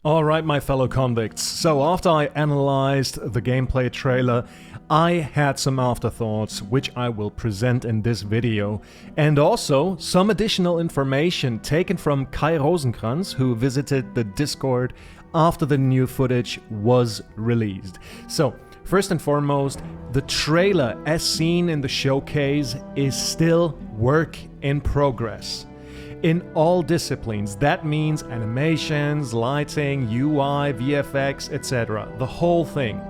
Alright, my fellow convicts, so after I analyzed the gameplay trailer, I had some afterthoughts which I will present in this video, and also some additional information taken from Kai Rosenkranz, who visited the Discord after the new footage was released. So, first and foremost, the trailer as seen in the showcase is still work in progress. In all disciplines, that means animations, lighting, UI, VFX, etc. The whole thing.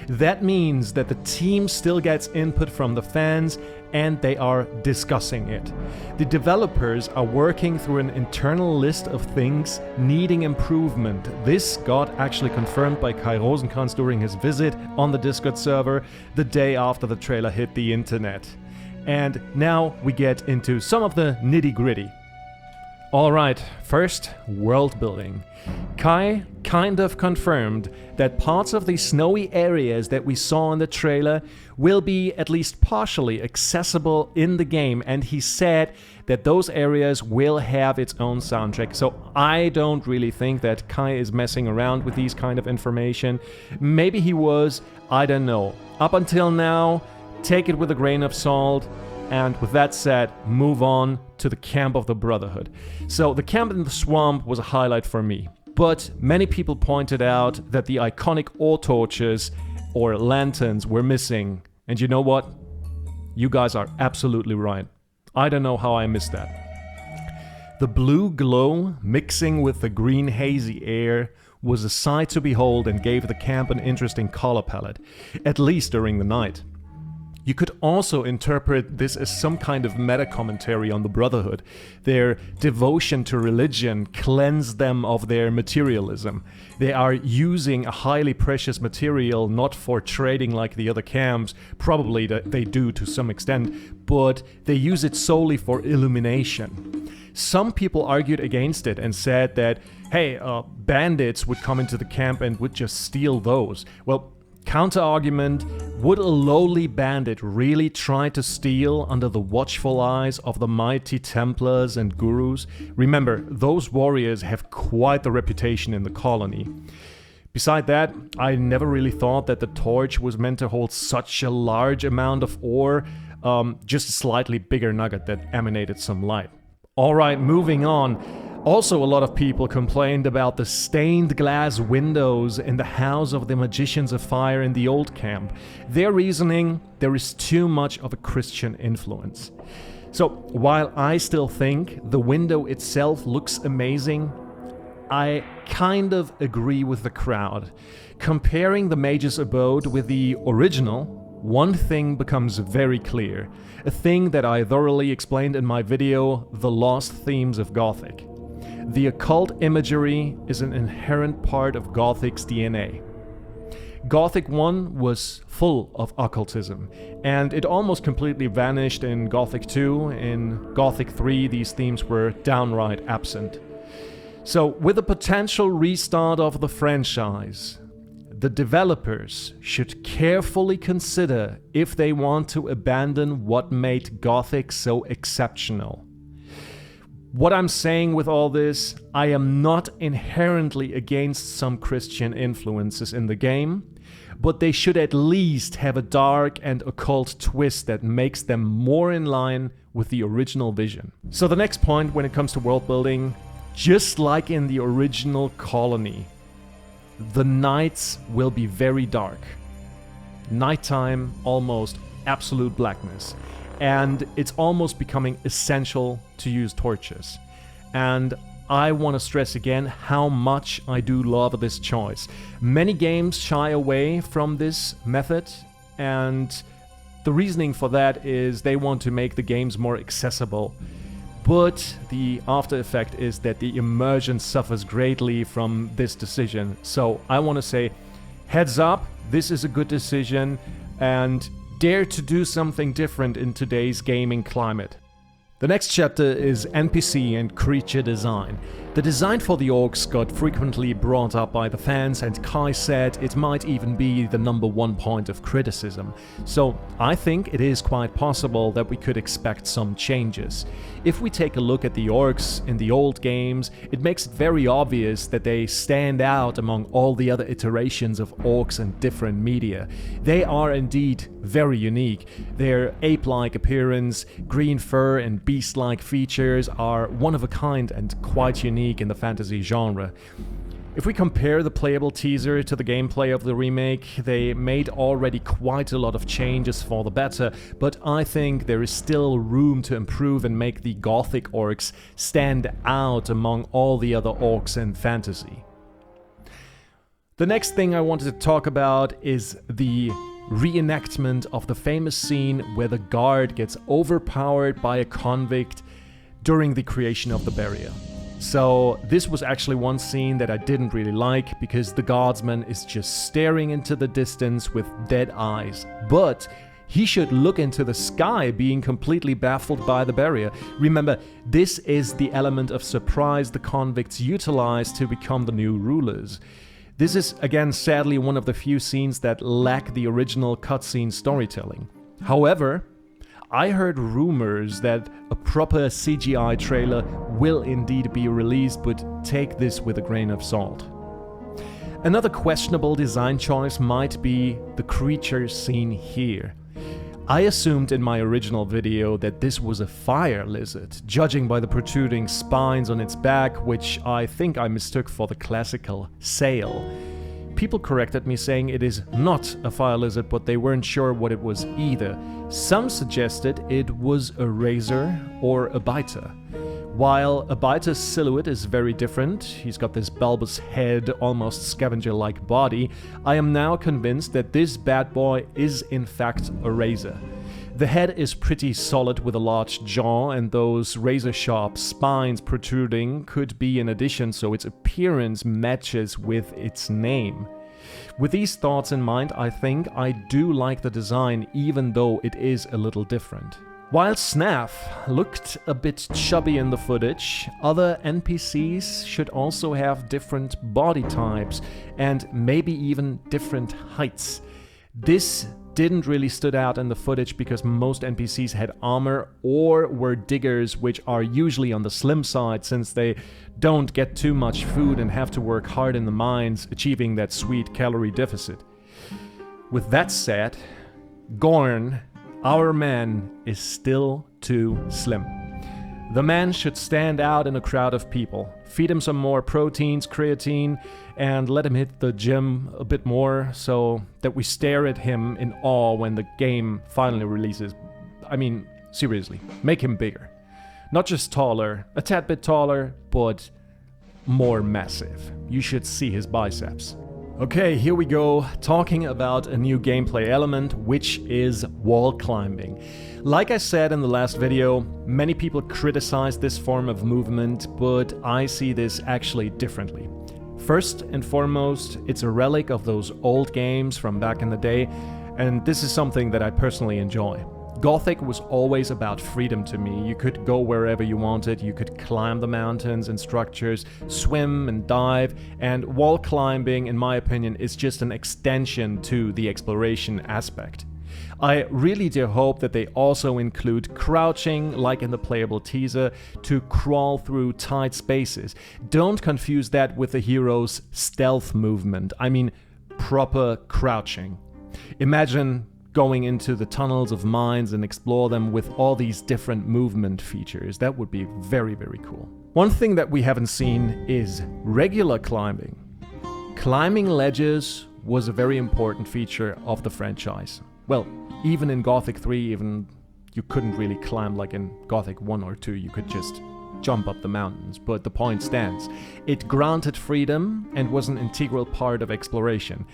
That means that the team still gets input from the fans and they are discussing it. The developers are working through an internal list of things needing improvement. This got actually confirmed by Kai Rosenkranz during his visit on the Discord server the day after the trailer hit the internet. And now we get into some of the nitty-gritty. Alright, first, world building. Kai kind of confirmed that parts of the snowy areas that we saw in the trailer will be at least partially accessible in the game, and he said that those areas will have its own soundtrack. So I don't really think that Kai is messing around with these kind of information. Maybe he was, I don't know. Up until now, take it with a grain of salt. And with that said, move on to the Camp of the Brotherhood. So the camp in the swamp was a highlight for me. But many people pointed out that the iconic ore torches or lanterns were missing. And you know what? You guys are absolutely right. I don't know how I missed that. The blue glow mixing with the green hazy air was a sight to behold and gave the camp an interesting color palette, at least during the night. You could also interpret this as some kind of meta-commentary on the Brotherhood. Their devotion to religion cleansed them of their materialism. They are using a highly precious material not for trading like the other camps, probably that they do to some extent, but they use it solely for illumination. Some people argued against it and said that, hey, bandits would come into the camp and would just steal those. Well, counter-argument, would a lowly bandit really try to steal under the watchful eyes of the mighty Templars and Gurus? Remember, those warriors have quite the reputation in the colony. Beside that, I never really thought that the torch was meant to hold such a large amount of ore, just a slightly bigger nugget that emanated some light. Alright, moving on. Also, a lot of people complained about the stained glass windows in the House of the Magicians of Fire in the old camp. Their reasoning, there is too much of a Christian influence. So, while I still think the window itself looks amazing, I kind of agree with the crowd. Comparing the Mage's Abode with the original, one thing becomes very clear. A thing that I thoroughly explained in my video, The Lost Themes of Gothic. The occult imagery is an inherent part of Gothic's DNA. Gothic 1 was full of occultism, and it almost completely vanished in Gothic 2. In Gothic 3, these themes were downright absent. So, with a potential restart of the franchise, the developers should carefully consider if they want to abandon what made Gothic so exceptional. What I'm saying with all this, I am not inherently against some Christian influences in the game, but they should at least have a dark and occult twist that makes them more in line with the original vision. So the next point when it comes to world building, just like in the original colony, the nights will be very dark. Nighttime, almost absolute blackness. And it's almost becoming essential to use torches. And I want to stress again how much I do love this choice. Many games shy away from this method, and the reasoning for that is they want to make the games more accessible. But the after effect is that the immersion suffers greatly from this decision. So I want to say, heads up, this is a good decision, and dare to do something different in today's gaming climate. The next chapter is NPC and Creature Design. The design for the orcs got frequently brought up by the fans, and Kai said it might even be the #1 point of criticism. So I think it is quite possible that we could expect some changes. If we take a look at the orcs in the old games, it makes it very obvious that they stand out among all the other iterations of orcs and different media. They are indeed very unique. Their ape-like appearance, green fur and beast-like features are one of a kind and quite unique in the fantasy genre. If we compare the playable teaser to the gameplay of the remake, they made already quite a lot of changes for the better, but I think there is still room to improve and make the Gothic orcs stand out among all the other orcs in fantasy. The next thing I wanted to talk about is the reenactment of the famous scene where the guard gets overpowered by a convict during the creation of the barrier. So this was actually one scene that I didn't really like, because the guardsman is just staring into the distance with dead eyes. But he should look into the sky, being completely baffled by the barrier. Remember, this is the element of surprise the convicts utilize to become the new rulers. This is, again, sadly one of the few scenes that lack the original cutscene storytelling. However, I heard rumors that a proper CGI trailer will indeed be released, but take this with a grain of salt. Another questionable design choice might be the creature seen here. I assumed in my original video that this was a fire lizard, judging by the protruding spines on its back, which I think I mistook for the classical sail. People corrected me saying it is not a fire lizard, but they weren't sure what it was either. Some suggested it was a razor or a biter. While a biter's silhouette is very different, he's got this bulbous head, almost scavenger-like body, I am now convinced that this bad boy is in fact a razor. The head is pretty solid with a large jaw, and those razor-sharp spines protruding could be an addition so its appearance matches with its name. With these thoughts in mind, I think I do like the design, even though it is a little different. While Snaff looked a bit chubby in the footage, other NPCs should also have different body types and maybe even different heights. This didn't really stood out in the footage because most NPCs had armor or were diggers, which are usually on the slim side since they don't get too much food and have to work hard in the mines, achieving that sweet calorie deficit. With that said, Gorn, our man, is still too slim. The man should stand out in a crowd of people. Feed him some more proteins, creatine, and let him hit the gym a bit more so that we stare at him in awe when the game finally releases. I mean, seriously, make him bigger. Not just taller, a tad bit taller, but more massive. You should see his biceps. Okay, here we go, talking about a new gameplay element, which is wall climbing. Like I said in the last video, many people criticize this form of movement, but I see this actually differently. First and foremost, it's a relic of those old games from back in the day, and this is something that I personally enjoy. Gothic was always about freedom to me. You could go wherever you wanted, you could climb the mountains and structures, swim and dive, and wall climbing, in my opinion, is just an extension to the exploration aspect. I really do hope that they also include crouching, like in the playable teaser, to crawl through tight spaces. Don't confuse that with the hero's stealth movement. I mean, proper crouching. Imagine going into the tunnels of mines and explore them with all these different movement features. That would be very, very cool. One thing that we haven't seen is regular climbing. Climbing ledges was a very important feature of the franchise. Well, even in Gothic 3, even you couldn't really climb like in Gothic 1 or 2, you could just jump up the mountains, but the point stands. It granted freedom and was an integral part of exploration.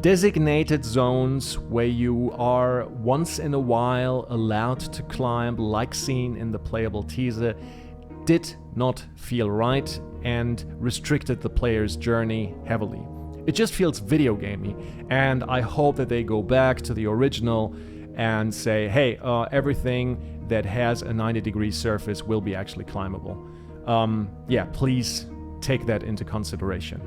Designated zones where you are once in a while allowed to climb, like seen in the playable teaser, did not feel right and restricted the player's journey heavily. It just feels video gamey, and I hope that they go back to the original and say, hey, everything that has a 90-degree surface will be actually climbable. Yeah, please take that into consideration.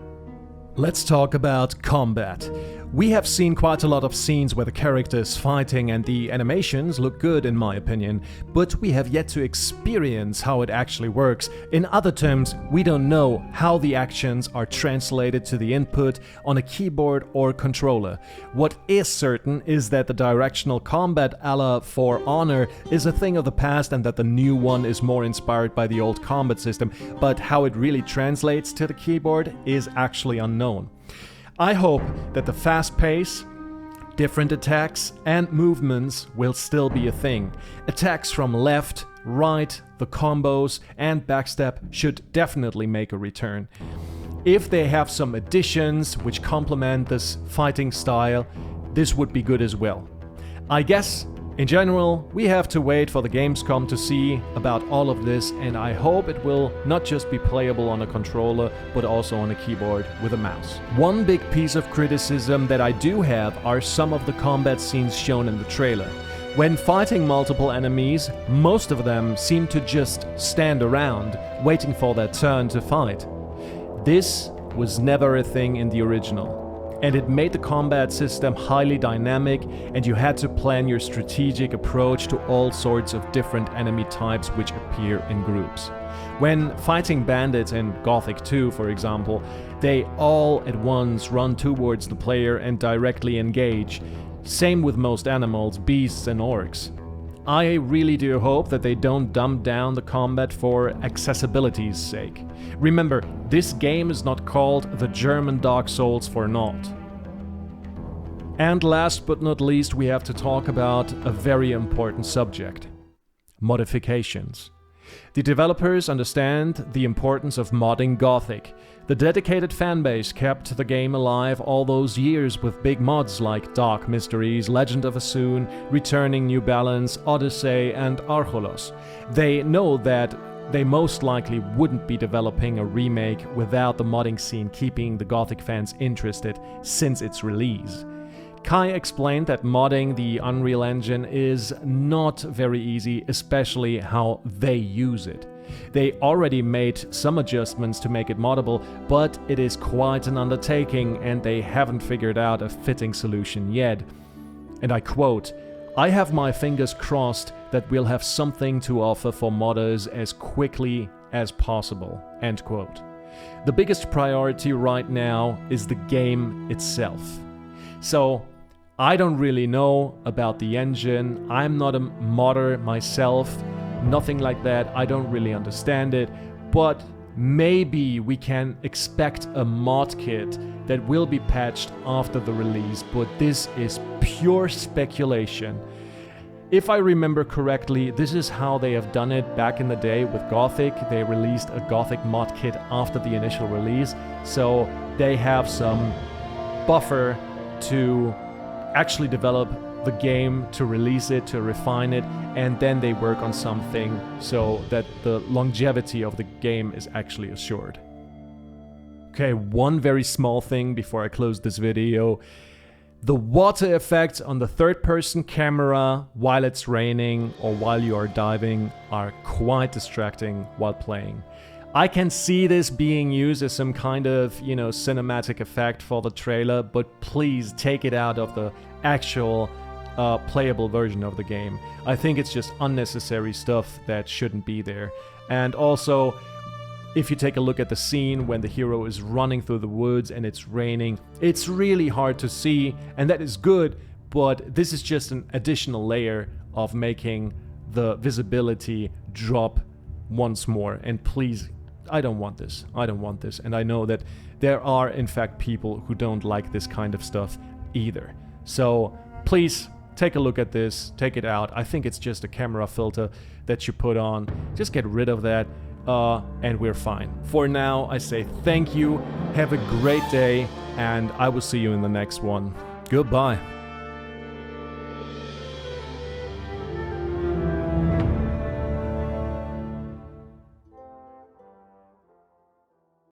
Let's talk about combat. We have seen quite a lot of scenes where the characters fighting and the animations look good in my opinion, but we have yet to experience how it actually works. In other terms, we don't know how the actions are translated to the input on a keyboard or controller. What is certain is that the directional combat a la For Honor is a thing of the past and that the new one is more inspired by the old combat system, but how it really translates to the keyboard is actually unknown. I hope that the fast pace, different attacks and movements will still be a thing. Attacks from left, right, the combos and backstep should definitely make a return. If they have some additions which complement this fighting style, this would be good as well. I guess in general, we have to wait for the Gamescom to see about all of this, and I hope it will not just be playable on a controller, but also on a keyboard with a mouse. One big piece of criticism that I do have are some of the combat scenes shown in the trailer. When fighting multiple enemies, most of them seem to just stand around, waiting for their turn to fight. This was never a thing in the original. And it made the combat system highly dynamic, and you had to plan your strategic approach to all sorts of different enemy types which appear in groups. When fighting bandits in Gothic 2, for example, they all at once run towards the player and directly engage. Same with most animals, beasts and orcs. I really do hope that they don't dumb down the combat for accessibility's sake. Remember, this game is not called the German Dark Souls for naught. And last but not least, we have to talk about a very important subject: modifications. The developers understand the importance of modding Gothic. The dedicated fanbase kept the game alive all those years with big mods like Dark Mysteries, Legend of Asun, Returning New Balance, Odyssey and Archolos. They know that they most likely wouldn't be developing a remake without the modding scene keeping the Gothic fans interested since its release. Kai explained that modding the Unreal Engine is not very easy, especially how they use it. They already made some adjustments to make it moddable, but it is quite an undertaking and they haven't figured out a fitting solution yet. And I quote, "I have my fingers crossed that we'll have something to offer for modders as quickly as possible." End quote. The biggest priority right now is the game itself. So, I don't really know about the engine, I'm not a modder myself, nothing like that, I don't really understand it, but maybe we can expect a mod kit that will be patched after the release, but this is pure speculation. If I remember correctly, this is how they have done it back in the day with Gothic. They released a Gothic mod kit after the initial release, so they have some buffer to actually develop the game, to release it, to refine it, and then they work on something so that the longevity of the game is actually assured. Okay, one very small thing before I close this video. The water effects on the third-person camera while it's raining or while you are diving are quite distracting while playing. I can see this being used as some kind of, cinematic effect for the trailer, but please take it out of the actual playable version of the game. I think it's just unnecessary stuff that shouldn't be there. And also, if you take a look at the scene when the hero is running through the woods and it's raining, it's really hard to see, and that is good, but this is just an additional layer of making the visibility drop once more. And please, I don't want this. I don't want this. And I know that there are, in fact, people who don't like this kind of stuff either. So please take a look at this, take it out. I think it's just a camera filter that you put on. Just get rid of that, and we're fine. For now, I say thank you, have a great day, and I will see you in the next one. Goodbye.